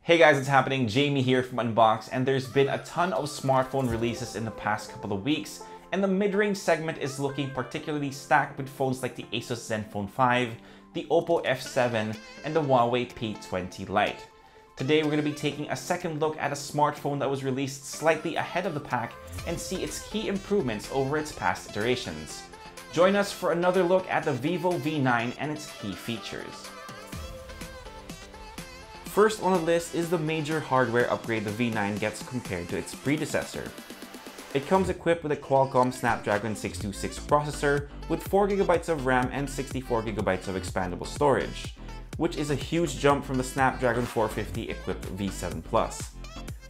Hey guys, what's happening? Jamie here from Unbox, and there's been a ton of smartphone releases in the past couple of weeks, and the mid-range segment is looking particularly stacked with phones like the Asus Zenfone 5, the Oppo F7, and the Huawei P20 Lite. Today we're going to be taking a second look at a smartphone that was released slightly ahead of the pack and see its key improvements over its past iterations. Join us for another look at the vivo V9 and its key features. First on the list is the major hardware upgrade the V9 gets compared to its predecessor. It comes equipped with a Qualcomm Snapdragon 626 processor with 4GB of RAM and 64GB of expandable storage, which is a huge jump from the Snapdragon 450 equipped V7 Plus.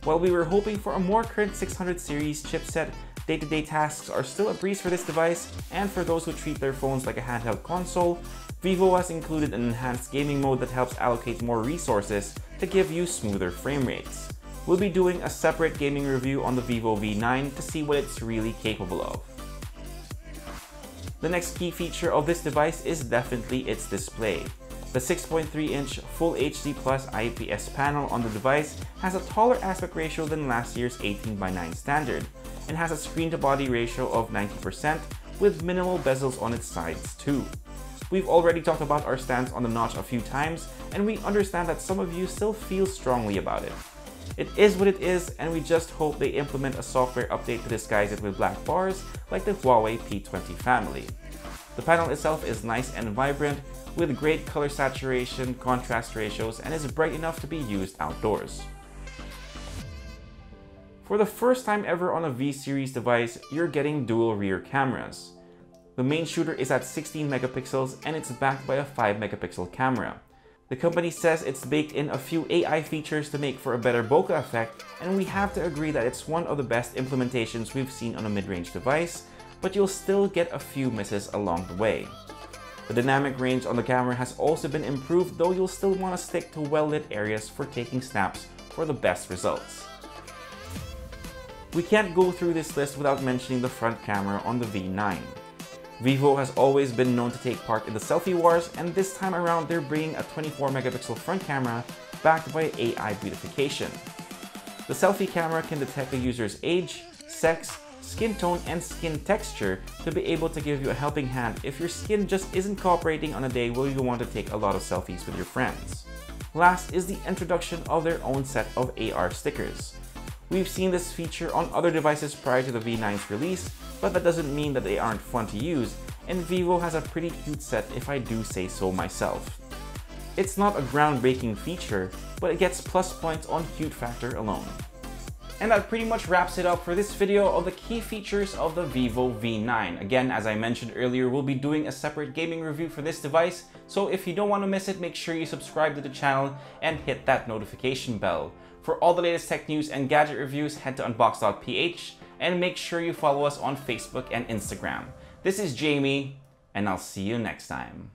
While we were hoping for a more current 600 series chipset, day-to-day tasks are still a breeze for this device, and for those who treat their phones like a handheld console, Vivo has included an enhanced gaming mode that helps allocate more resources to give you smoother frame rates. We'll be doing a separate gaming review on the vivo V9 to see what it's really capable of. The next key feature of this device is definitely its display. The 6.3-inch Full HD Plus IPS panel on the device has a taller aspect ratio than last year's 18:9 standard, and has a screen-to-body ratio of 90% with minimal bezels on its sides too. We've already talked about our stance on the notch a few times, and we understand that some of you still feel strongly about it. It is what it is, and we just hope they implement a software update to disguise it with black bars like the Huawei P20 family. The panel itself is nice and vibrant, with great color saturation, contrast ratios, and is bright enough to be used outdoors. For the first time ever on a V-series device, you're getting dual rear cameras. The main shooter is at 16 megapixels and it's backed by a 5 megapixel camera. The company says it's baked in a few AI features to make for a better bokeh effect, and we have to agree that it's one of the best implementations we've seen on a mid-range device, but you'll still get a few misses along the way. The dynamic range on the camera has also been improved, though you'll still want to stick to well-lit areas for taking snaps for the best results. We can't go through this list without mentioning the front camera on the V9. Vivo has always been known to take part in the selfie wars, and this time around they're bringing a 24 megapixel front camera backed by AI beautification. The selfie camera can detect a user's age, sex, skin tone, and skin texture to be able to give you a helping hand if your skin just isn't cooperating on a day where you want to take a lot of selfies with your friends. Last is the introduction of their own set of AR stickers. We've seen this feature on other devices prior to the V9's release, but that doesn't mean that they aren't fun to use, and Vivo has a pretty cute set if I do say so myself. It's not a groundbreaking feature, but it gets plus points on cute factor alone. And that pretty much wraps it up for this video of the key features of the vivo V9. Again, as I mentioned earlier, we'll be doing a separate gaming review for this device, so if you don't want to miss it, make sure you subscribe to the channel and hit that notification bell. For all the latest tech news and gadget reviews, head to unbox.ph and make sure you follow us on Facebook and Instagram. This is Jamie, and I'll see you next time.